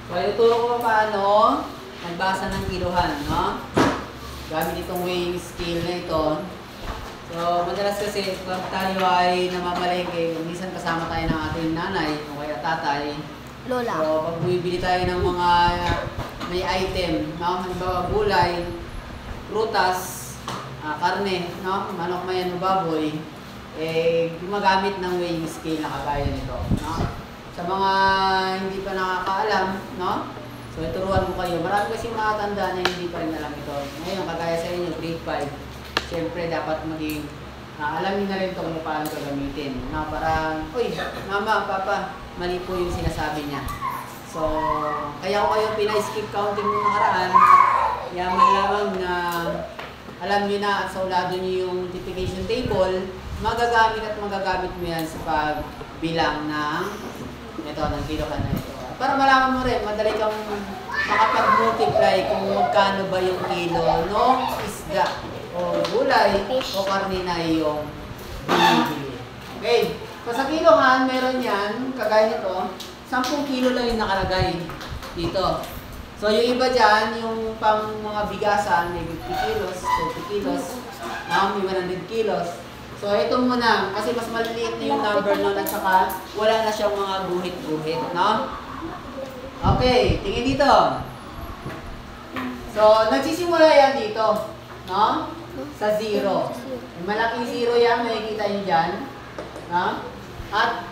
So, ituturo ko pa paano nagbasa ng kilohan, no? Gamit itong weighing scale na ito. So, madalas kasi pag tayo ay namamalengke, minsan kasama tayo ng ating nanay o kaya tatay. Lola. So, pag bumibili tayo ng mga may item, no? Halimbawa gulay, prutas, karne, no? Manok, mayan o baboy, gumagamit ng weighing scale na kagaya nito, no? Sa mga hindi pa nakakaalam, no? So, ituruan ko kayo. Marami kasi mga tanda na hindi pa rin alam ito. Ngayon, kagaya sa inyo, grade 5, siyempre dapat maging alamin na rin ito kung paano gagamitin. Na parang, uy, mama, papa, mali po yung sinasabi niya. So, kaya ko kayo pinay-skip counting nung nakaraan. Yaman lamang na alam niyo na at saulado niyo yung multiplication table, magagamit at magagamit mo yan sa pagbilang ng ito, ng kilohan na ito. Para malaman mo rin, madali kang makapag-multiply kung magkano ba yung kilo ng isda o gulay o karne na yung binibili. Okay. So sa kilohan, meron yan, kagaya nito, 10 kilo lang yung nakalagay dito. So yung iba dyan, yung pang mga bigasan, may 50 kilos, 20 kilos, may 100 kilos. So ito muna, kasi mas maliliit na yung number nun at saka wala na siyang mga guhit-guhit, no? Okay, tingin dito. So, nagsisimula yan dito, no? Sa 0. Malaking 0 yan, makikita nyo dyan. No? At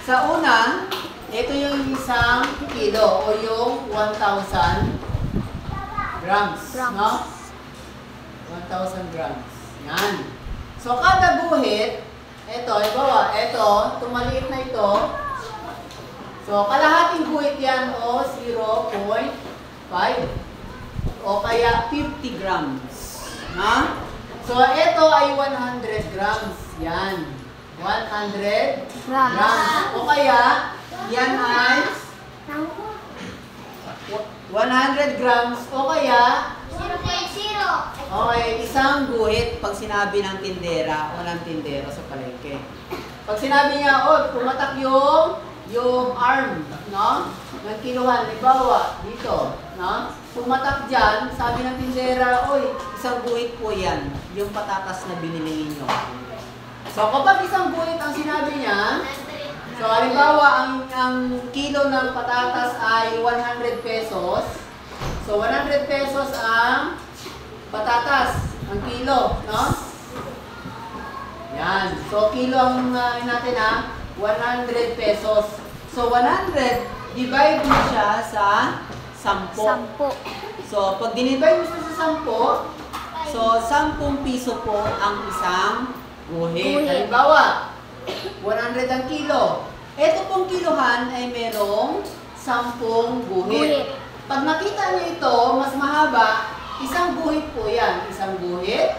sa una, ito yung isang kilo o yung 1,000 grams, no? 1,000 grams. Yan. So, kada guhit, ito, ibawa, ito, tumaliit na ito. So, kalahating guhit yan o 0.5 o kaya 50 grams. Na? So, ito ay 100 grams. Yan. 100 grams. O kaya, yan ay 100 grams o kaya 0.0. okay, isang guhit pag sinabi ng tindera o ng tindero sa palengke. Pag sinabi niya, oh, pumatak yung arm, no? Ng kiluhan, halimbawa, dito, no? Pumatak dyan, sabi ng tindera, oy, isang guhit po yan, yung patatas na binili niyo. So, kapag isang guhit ang sinabi niya, so, halimbawa, ang kilo ng patatas ay 100 pesos. So, 100 pesos ang patatas, ang kilo, no? Yan. So, kilo ang natin, 100 pesos. So, 100, divide mo siya sa 10. So, pag dinivide mo siya sa 10, so, 10 piso po ang isang guhit. Halimbawa, 100 ang kilo. Ito pong kilohan ay merong 10 guhit. Pag nakita niyo ito, mas mahaba, isang guhit po yan. Isang guhit,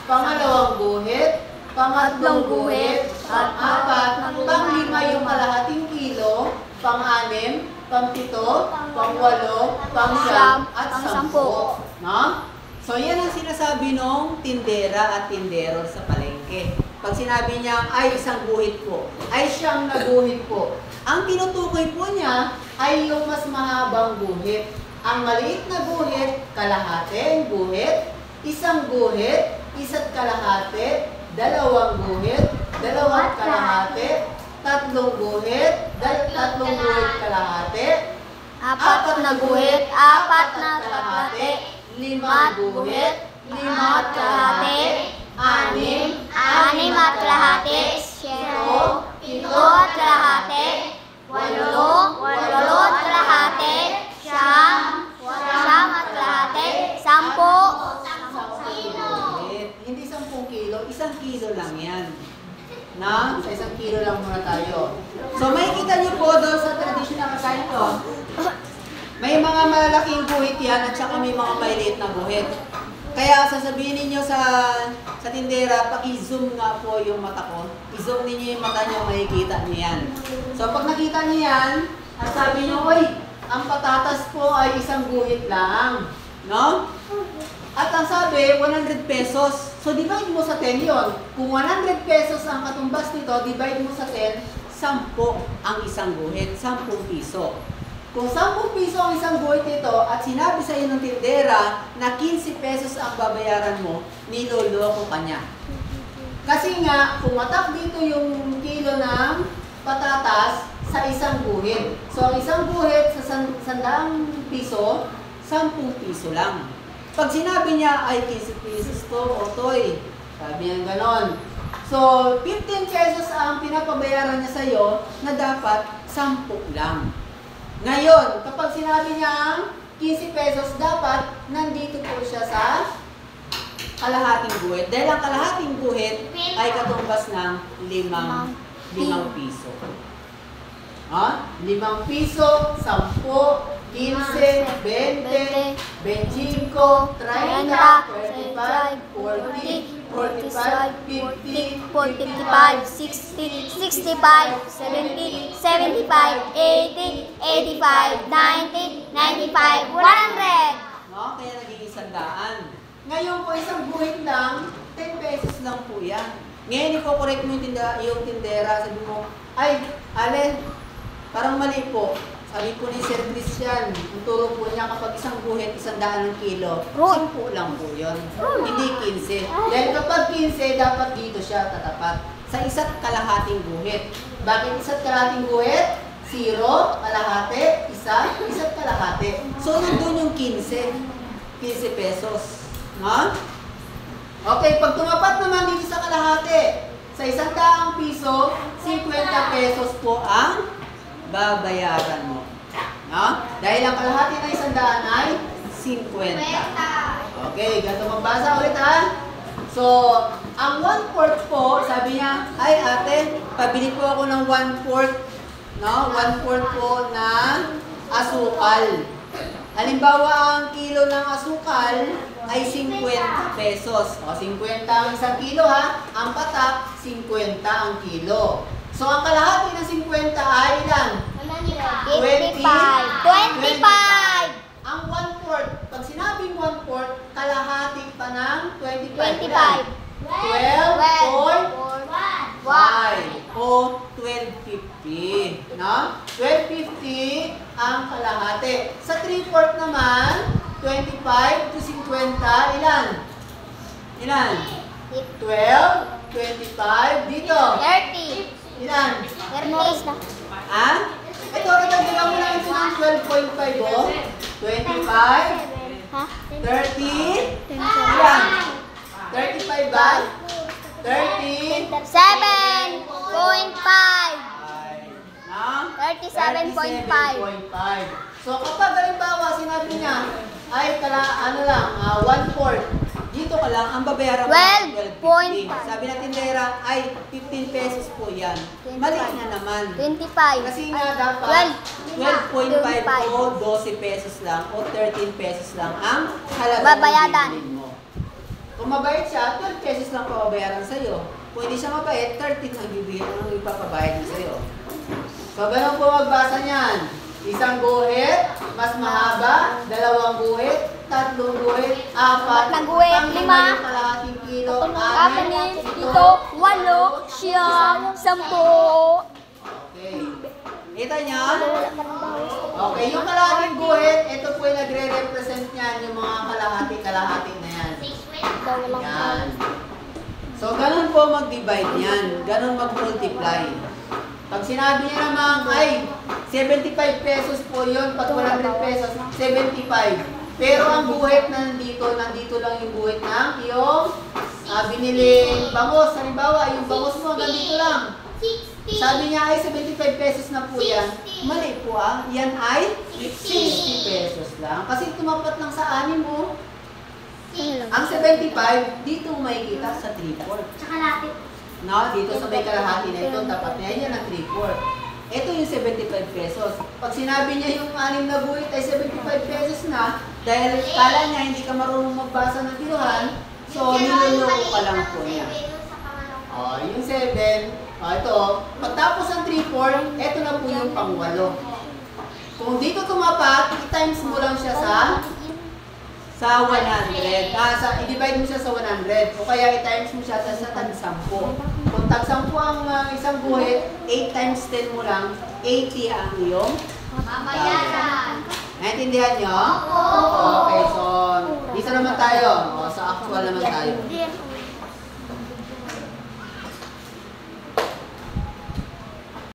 pangalawang guhit, pangatlong guhit, pang-apat, pang-lima yung kalahating kilo, pang-anim, pang-pito, pang-walo, pang-siyam, at 10. No? So, yan ang sinasabi nung tindera at tindero sa palengke. Pag sinabi niya, ay isang guhit po, ay siyang naguhit po. Ang tinutukoy po niya ay yung mas mahabang guhit. Ang maliit na guhit, kalahating guhit, isang guhit, isa't kalahati, dalawang guhit, dalawang kalahati, tatlong guhit, tatlong guhit kalahati, apat na guhit, apat na kalahati, limang guhit, lima at kalahati, anim at kalahati, pito at kalahati, walo at kalahati, siyam at kalahati, 10. Hindi 10 kilo, 1 kilo lang yan. Na? Sa 1 kilo lang muna tayo. So, makikita niyo po doon sa traditional kasain ko, may mga malalaking guhit yan at saka may mga maliit na guhit. Kaya sasabihin niyo sa tindera, paki-zoom nga po yung mata ko. I-zoom niyo yung mata niyo, makikita niyo yan. So, pag nakita niyo yan, at sabi niyo, oy, ang patatas po ay 1 guhit lang. No? At ang sabi, 100 pesos. So, divide mo sa 10 yon. Kung 100 pesos ang katumbas nito, divide mo sa 10, 10 ang isang guhit, 10 piso. Kung 10 piso ang isang guhit nito at sinabi sa iyo ng tindera na 15 pesos ang babayaran mo, niloloko ka niya. Kasi nga, pumatak dito yung kilo ng patatas sa isang guhit. So, ang isang guhit sa 100 piso, 10 piso lang. Pag sinabi niya, ay 15 pesos to, otoy. Sabi niya ganon. So, 15 pesos ang pinapabayaran niya sa'yo na dapat 10 lang. Ngayon, kapag sinabi niya 15 pesos, dapat nandito po siya sa kalahating guhit. Dahil ang kalahating guhit ay katumbas ng 5 piso. Ha? 5 piso, 10, 15, 20, 25, 30, 35, 40, 45, 50, 55, 60, 65, 70, 75, 80, 85, 90, 95, 100. No? Kaya naging 100. Ngayon po, isang guhit lang, 10 pesos lang po yan. Ngayon, iko-correct mo yung tindera. Sabi mo, ay, Ale, parang mali po. Sabi po ni Sir Christian, ang turo po niya kapag isang guhit, 100 ng kilo, 10 lang po yun. Hindi 15. Dahil kapag 15, dapat dito siya tatapat. Sa isa't kalahating guhit. Bakit isa't kalahating guhit? 0, kalahati, isa't kalahati. So, nandun yung 15 pesos. No? Okay, pag tumapat naman dito sa kalahati, sa 100 piso, 50 pesos po ang babayaran mo. No? Dahil ang kalahati ng 100 ay 50. Okay, ganito magbasa ulit ha. So, ang 1/4 po, sabi niya, ay ate, pabili po ako ng 1/4, no? 1/4 po na asukal. Halimbawa, ang kilo ng asukal ay 50 pesos. O, 50 ang isang kilo ha. Ang patak, 50 ang kilo. So, ang kalahati ng 50 ay ilan? 25. 25. Ang 1/4, pag sinabing 1/4, kalahati pa ng 25. 12.5 o 12.50. No? 12.50 ang kalahati. Sa 3/4 naman, 25 to 50, ilan? Ilan? 12, 25, dito. 30. Ilan? 30 na. Ha? Ito, natagdagan mo lang ito ng 12.5, oh. 25, Ha? 30, ilan? 35 ba? 30, 7.5. na? 37.5. 37.5. So, kapag halimbawa, sinabi niya, ay, ano lang, 1/4. Dito ka lang, ang babayaran mo, 12.5. Sabi na tindera, ay, 15 pesos po yan. Mali na naman. 25. Kasi nga dapat 12.5 12.5. o 12 pesos lang o 13 pesos lang ang halaga Babayaran. ng bilhin mo. Kung mabait siya, 12 pesos lang pababayaran sa'yo. Kung hindi siya mabait, 13 ang bibigyan ang ipapabayad niya sa'yo. So, ganun po magbasa niyan. Isang guhit, mas mahaba, 2 guhit, 3 guhit, 4, na guhit, 5, kalahating kilo, 6, 7, 8, 9, 10. Okay. Kita niya? Okay, yung kalahating guhit, ito po yung nagre-represent niyan, yung mga kalahati na yan. Yan. So, ganun po mag-divide yan. Ganun mag-multiply. Pag sinabi niya naman, ay, 75 pesos po yun, pag 100 pesos, 75. Pero ang guhit na nandito lang yung guhit ng yung biniling bangos. Halimbawa, yung bangos mo, nandito lang. Sabi niya ay 75 pesos na po yan. Mali po ah. Yan ay 60 pesos lang. Kasi tumapat lang sa anim mo. Ang 75, dito makikita sa 3/4. Tsaka lapit. No, dito sa may kalahati na ito, tapat niya yan ang 3/4. Ito yung 75 pesos. Pag sinabi niya yung 6 na guhit ay 75 pesos na, dahil kala niya hindi ka marunong magbasa ng kiluhan, so niloloko ka lang po niya. Yung 7, ito, pagtapos ng 3/4, ito na po yung pang-8. Kung dito tumapat, i-times mo lang siya sa 100. I-divide mo siya sa 100. O kaya i-times mo siya sa tag-10. Kung tag-10 ang isang guhit, 8 times 10 mo lang, 80 ang iyong Mamaya na. Naintindihan nyo? Okay, so, isa naman tayo. O, sa actual naman tayo.